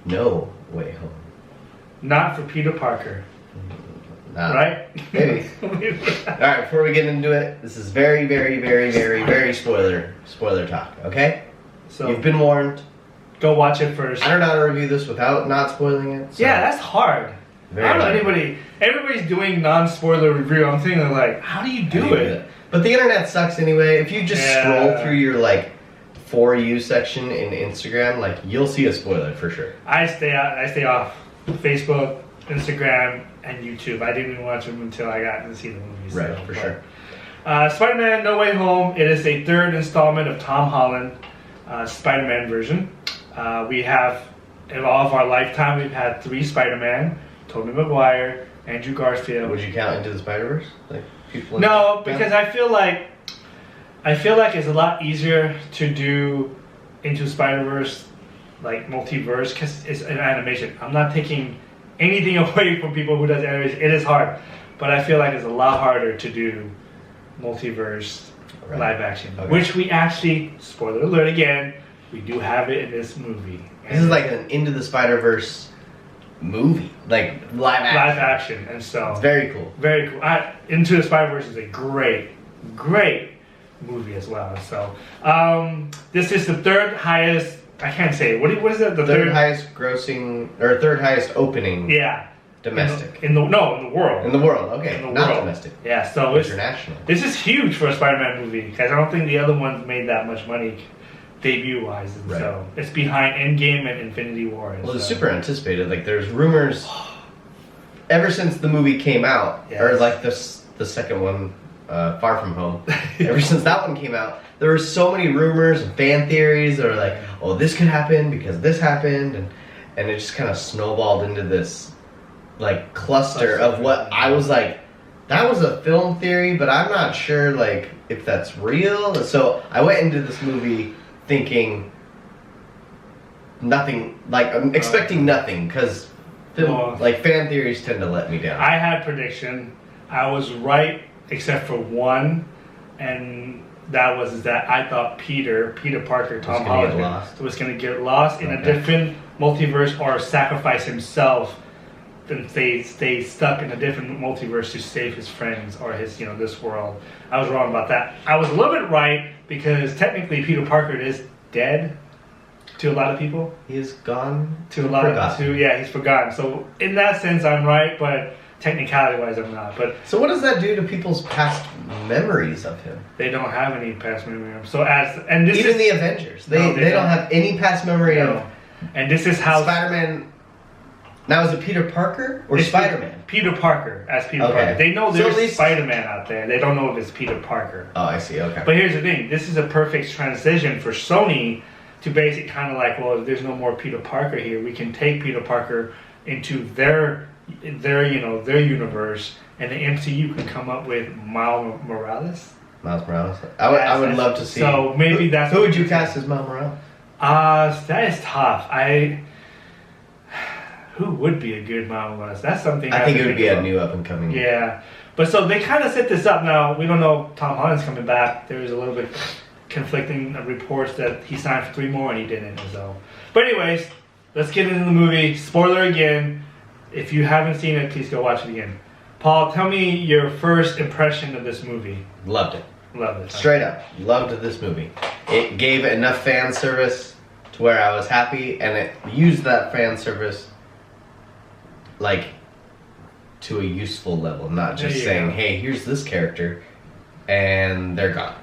No Way Home. Not for Peter Parker. Nah. Right? Maybe. Alright, before we get into it, this is very, very, very, very, very spoiler talk, okay? So you've been warned. Go watch it first. I don't know how to review this without not spoiling it. So. Yeah, that's hard. Very I don't know hard. everybody's doing non-spoiler review. I'm thinking like, how do you do it? But the internet sucks anyway. If you just scroll through your like For You section in Instagram, like you'll see a spoiler for sure. I stay off Facebook, Instagram, and YouTube. I didn't even watch them until I got to see the movies. Right, for sure. Spider-Man No Way Home. It is a third installment of Tom Holland Spider-Man version. We have, in all of our lifetime, we've had 3 Spider-Man. Tobey Maguire, Andrew Garfield. Would you count Into the Spider-Verse? Like people? No, because I feel like it's a lot easier to do Into Spider-Verse, like multiverse, because it's an animation. I'm not taking anything away from people who does animation. It is hard, but I feel like it's a lot harder to do multiverse live action, which we actually, spoiler alert again, we do have it in this movie. This is like an Into the Spider-Verse movie, like live action. And so it's very cool. Very cool. Into the Spider-Verse is a great movie as well. So this is the third highest. I can't say. What is it? The third highest grossing or third highest opening. Yeah. Domestic. In the world. In the world. Okay. In the not world. Domestic. Yeah. So international. This is huge for a Spider-Man movie because I don't think the other ones made that much money debut-wise, and so it's behind Endgame and Infinity War. Well, it's super anticipated. Like, there's rumors ever since the movie came out, or like the second one, Far From Home. Ever since that one came out, there were so many rumors and fan theories that were like, "Oh, this could happen because this happened," and it just kind of snowballed into this like cluster of what I was like. That was a film theory, but I'm not sure like if that's real. So I went into this movie thinking nothing, like I'm expecting nothing, because like fan theories tend to let me down. I had prediction. I was right except for one, and that was that I thought Peter Parker, Tom Holland was going to get lost in a different multiverse or sacrifice himself and stay stuck in a different multiverse to save his friends or his, this world. I was wrong about that. I was a little bit right because technically Peter Parker is dead to a lot of people. He is gone. To a lot of he's forgotten. So in that sense, I'm right, but technicality-wise, I'm not. But so what does that do to people's past memories of him? They don't have any past memory of him. So even the Avengers, they don't have any past memory of. And this is how Spider-Man. Now, is it Peter Parker or Spider-Man? Peter Parker as Peter Parker. They know there's Spider-Man out there. They don't know if it's Peter Parker. Oh, I see. Okay. But here's the thing. This is a perfect transition for Sony to basically kind of like, well, if there's no more Peter Parker here, we can take Peter Parker into their universe, and the MCU can come up with Miles Morales. Miles Morales. I would love to see. So maybe that's who would you cast as Miles Morales? That is tough. Who would be a good Miles Morales? That's something I think it would be a new up and coming. Yeah, but so they kind of set this up. Now we don't know if Tom Holland's coming back. There is a little bit conflicting reports that he signed for 3 more and he didn't. So, but anyways, let's get into the movie. Spoiler again. If you haven't seen it, please go watch it again. Paul, tell me your first impression of this movie. Loved it. Loved it. Straight up, loved this movie. It gave enough fan service to where I was happy, and it used that fan service like to a useful level, not just saying, "Hey, here's this character," and they're gone.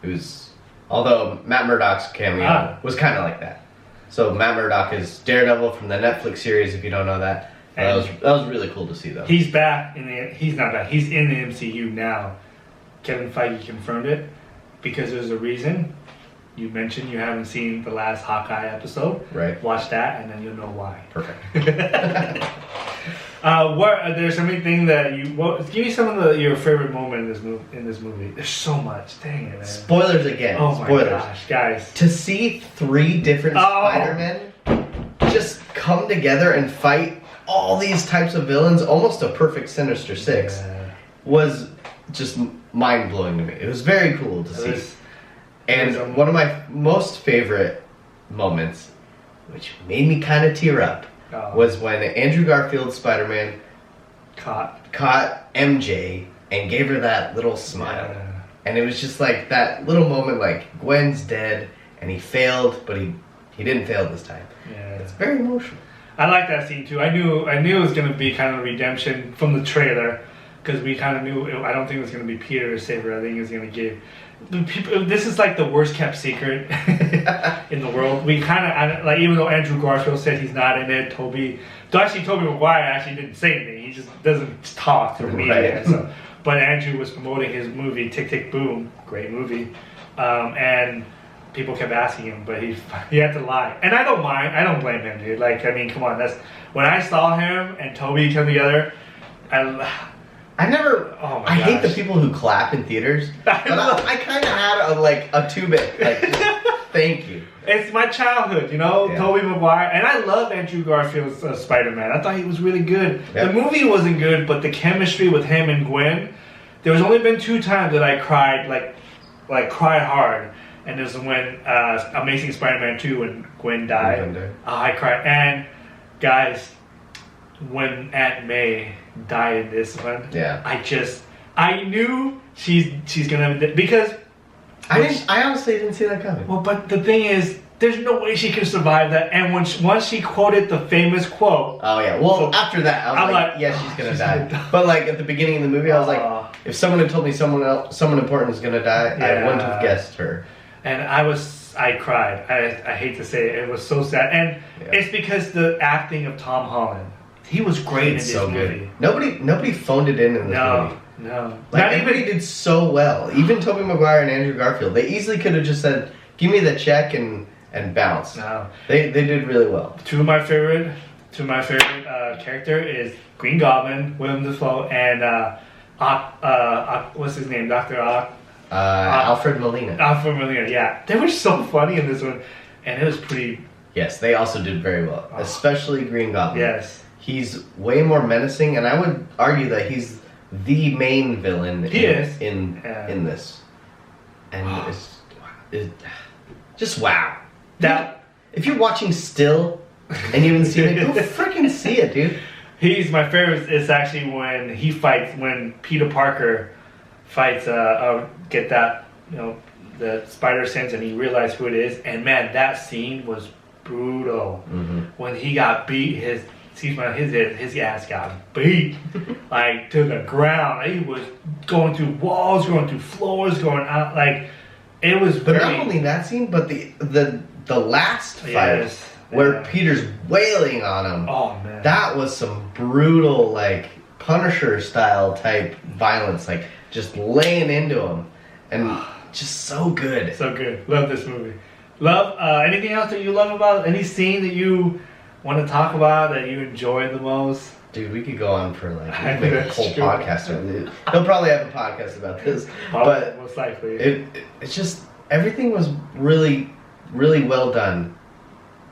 It was, although Matt Murdock's cameo was kind of like that. So Matt Murdock is Daredevil from the Netflix series. If you don't know that, that was really cool to see, though. He's back he's not back. He's in the MCU now. Kevin Feige confirmed it because there's a reason. You mentioned you haven't seen the last Hawkeye episode. Right. Watch that, and then you'll know why. Perfect. There's something that give me some of your favorite moment in this movie. There's so much. Dang it, man. Spoilers again. Oh my gosh, guys! To see 3 different Spider-Men just come together and fight all these types of villains, almost a perfect Sinister Six, was just mind-blowing to me. It was very cool to see. And one of my most favorite moments which made me kind of tear up, was when Andrew Garfield's Spider-Man caught MJ and gave her that little smile. Yeah. And it was just like that little moment, like Gwen's dead and he failed, but he didn't fail this time. Yeah. It's very emotional. I like that scene too. I knew it was going to be kind of a redemption from the trailer, because we kind of knew. I don't think it was going to be Peter to save her. I think it was going to give. This is like the worst kept secret in the world. We kind of like, even though Andrew Garfield said he's not in it, Tobey Maguire actually didn't say anything. He just doesn't talk to the media. Right. So, but Andrew was promoting his movie Tick Tick Boom, great movie, and people kept asking him, but he had to lie. And I don't mind. I don't blame him, dude. Like, I mean, come on. That's when I saw him and Tobey come together. I hate the people who clap in theaters. But I kind of had a 2-bit. Like, thank you. It's my childhood, you know, yeah. Tobey Maguire. And I love Andrew Garfield's Spider-Man. I thought he was really good. Yep. The movie wasn't good, but the chemistry with him and Gwen, there was only been 2 times that I cried, like cried hard. And this is when Amazing Spider-Man 2, when Gwen died. I cried. And, guys, when Aunt May died in this one, I knew she's gonna, because I honestly didn't see that coming. Well, but the thing is, there's no way she can survive that. And once she quoted the famous quote. Oh yeah. Well, so after that, I was like, yeah, she's gonna die. But like at the beginning of the movie, I was like, if someone had told me someone important is gonna die, I wouldn't have guessed her. And I cried. I hate to say it. It was so sad. And it's because the acting of Tom Holland. He was great in this movie. Nobody phoned it in this movie. No. Like, everybody did so well. Even Tobey Maguire and Andrew Garfield. They easily could have just said, give me the check and bounce. No. They did really well. Two of my favorite character is Green Goblin, Willem Dafoe, and what's his name? Dr. Alfred Molina. Alfred Molina, yeah. They were so funny in this one. And it was pretty... Yes, they also did very well. Especially Green Goblin. Yes. He's way more menacing, and I would argue that he's the main villain in this. And it's just wow. That if you're watching still and you haven't seen it, go freaking see it, dude. He's my favorite. Is actually when Peter Parker fights get that, you know, the spider sense, and he realized who it is. And man, that scene was brutal. Mm-hmm. When he got beat, his ass got beat like to the ground. He was going through walls, going through floors, going out. Like, it was. But not only that scene, but the last fight where Peter's wailing on him. Oh man, that was some brutal, like Punisher style type violence, like just laying into him, and just so good. So good. Love this movie. Love anything else that you love about any scene that you want to talk about that you enjoy the most? Dude, we could go on for like make a whole podcast. They'll probably have a podcast about this, but most likely it's just everything was really, really well done.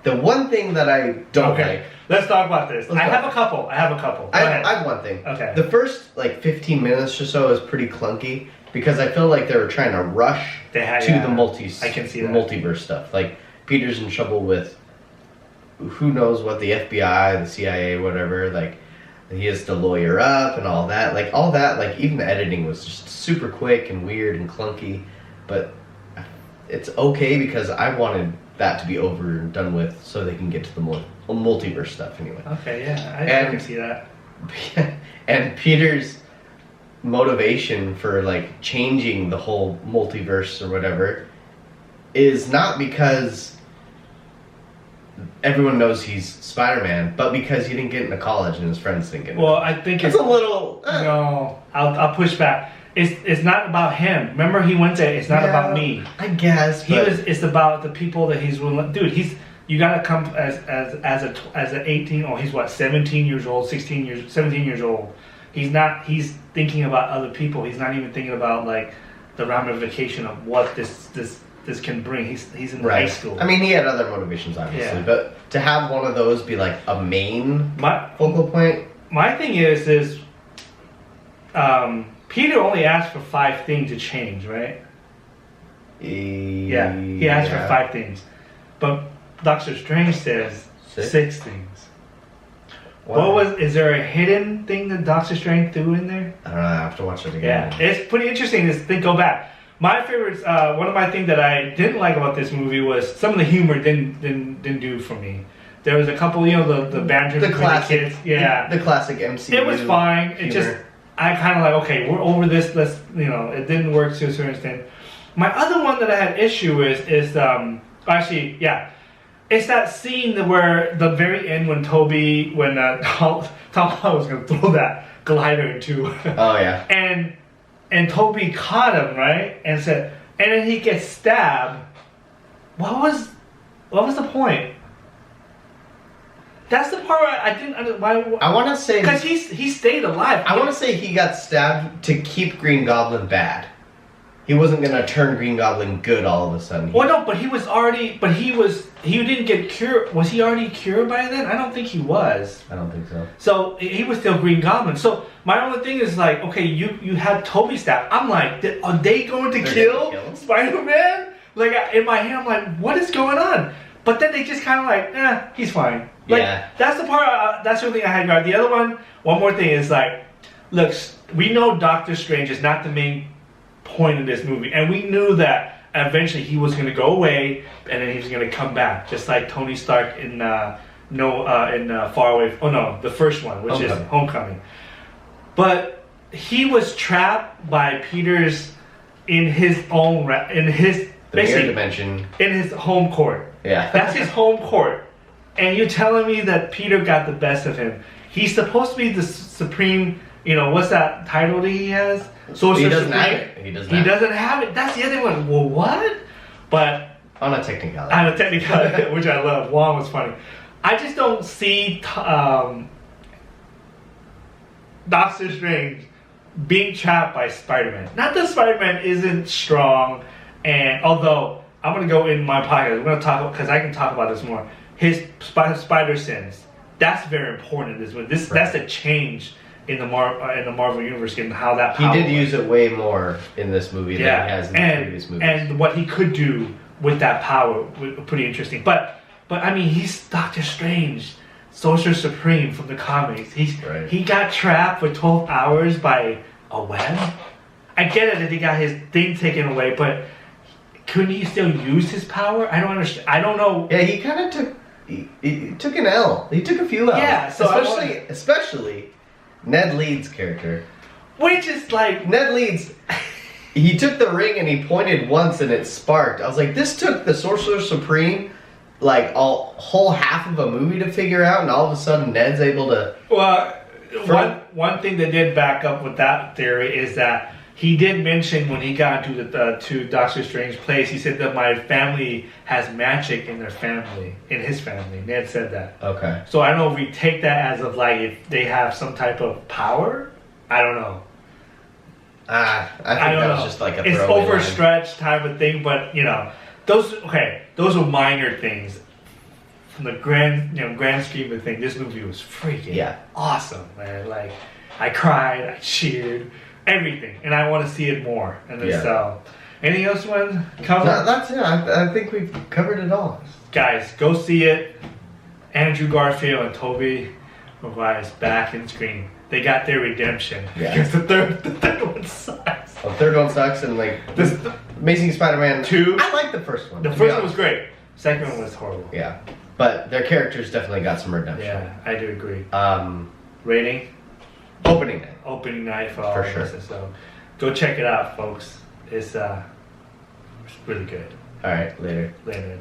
The one thing that I don't like. Let's talk about this. I have a couple. I have one thing. Okay. The first like 15 minutes or so is pretty clunky because I feel like they were trying to rush to the multiverse stuff. Like Peter's in trouble with who knows what, the FBI, the CIA, whatever. Like he has to lawyer up and all that. Like even the editing was just super quick and weird and clunky. But it's okay because I wanted that to be over and done with so they can get to the multiverse stuff anyway. Okay, yeah, I can see that. And Peter's motivation for like changing the whole multiverse or whatever is not because everyone knows he's Spider-Man, but because he didn't get into college and his friends didn't get into Well, I think it's a little... No, I'll push back. It's not about him. Remember, he went there. It's not about me. I guess It's about the people that he's willing. Dude, you gotta come as an 18. Or he's what, 17 years old, 17 years old. He's thinking about other people. He's not even thinking about like the ramification of what this can bring. He's in high school. I mean, he had other motivations, obviously, but to have one of those be like a main focal point. My thing is Peter only asked for 5 things to change, right? Yeah, he asked for 5 things. But Doctor Strange says 6 things. Wow. Is there a hidden thing that Doctor Strange threw in there? I don't know, I have to watch it again. Yeah, it's pretty interesting to go back. My favorites, one of my things that I didn't like about this movie was some of the humor didn't do for me. There was a couple, the banter the between classic, the kids. Yeah. The classic MCU. It was fine. It humor. just, I kind of like, okay, we're over this. Let's, it didn't work to a certain extent. My other one that I had issue is actually, yeah. It's that scene where the very end when Tom Holland was going to throw that glider into. Oh, yeah. And Toby caught him, right? And then he gets stabbed. What was the point? That's the part where I didn't. Why? I want to say because he stayed alive. I want to say he got stabbed to keep Green Goblin bad. He wasn't gonna turn Green Goblin good all of a sudden. Well, no, but he was already. But he didn't get cured. Was he already cured by then? I don't think he was. I don't think so. So he was still Green Goblin. So my only thing is like, okay, you had Toby stabbed. I'm like, are they going to kill Spider-Man? Like in my head, I'm like, what is going on? But then they just kind of like, he's fine. Like, yeah. That's the part. That's the only thing I had. The other one more thing is like, look, we know Doctor Strange is not the main point of this movie, and we knew that eventually he was going to go away, and then he was going to come back, just like Tony Stark in Far Away. Oh no, the first one, which is Homecoming. But he was trapped by Peter's in his basically dimension in his home court. Yeah, that's his home court. And you're telling me that Peter got the best of him? He's supposed to be the supreme. What's that title that he has? He doesn't have it. He doesn't have it. That's the other one. Well, what? But on a technicality, which I love. Wong was funny. I just don't see Doctor Strange being trapped by Spider-Man. Not that Spider-Man isn't strong, and although I'm gonna go in my podcast, we're gonna talk because I can talk about this more. His spider sense. That's very important in this one. That's a change in the Marvel universe, and how that power he did use it way more in this movie than he has in the previous movies. And what he could do with that power was pretty interesting. But I mean, he's Doctor Strange, Sorcerer Supreme from the comics. He got trapped for 12 hours by a web. I get it that he got his thing taken away, but couldn't he still use his power? I don't understand. I don't know. Yeah, he kind of took an L. He took a few L's. Yeah, so especially Ned Leeds' character. Which is like... Ned Leeds, he took the ring and he pointed once and it sparked. I was like, this took the Sorcerer Supreme like a whole half of a movie to figure out, and all of a sudden Ned's able to... Well, one thing that did back up with that theory is that he did mention when he got to Doctor Strange's place, he said that my family has magic in his family. Ned said that. Okay. So I don't know if we take that as of like if they have some type of power. I don't know. I think that was just like a it's overstretched type of thing, but those are minor things. From the grand scheme of things, this movie was freaking awesome, man. Like I cried, I cheered. Everything, and I want to see it more. And so, anything else you want to cover? That's it. I think we've covered it all. Guys, go see it. Andrew Garfield and Tobey Maguire's back in screen. They got their redemption. Yeah. Because the third one sucks. The third one sucks, and like this Amazing Spider-Man 2. I like the first one. The first one was great. Second one was horrible. Yeah, but their characters definitely got some redemption. Yeah, I do agree. Rating. Opening night for all sure. of us. So go check it out, folks. It's really good. All right, later. Later.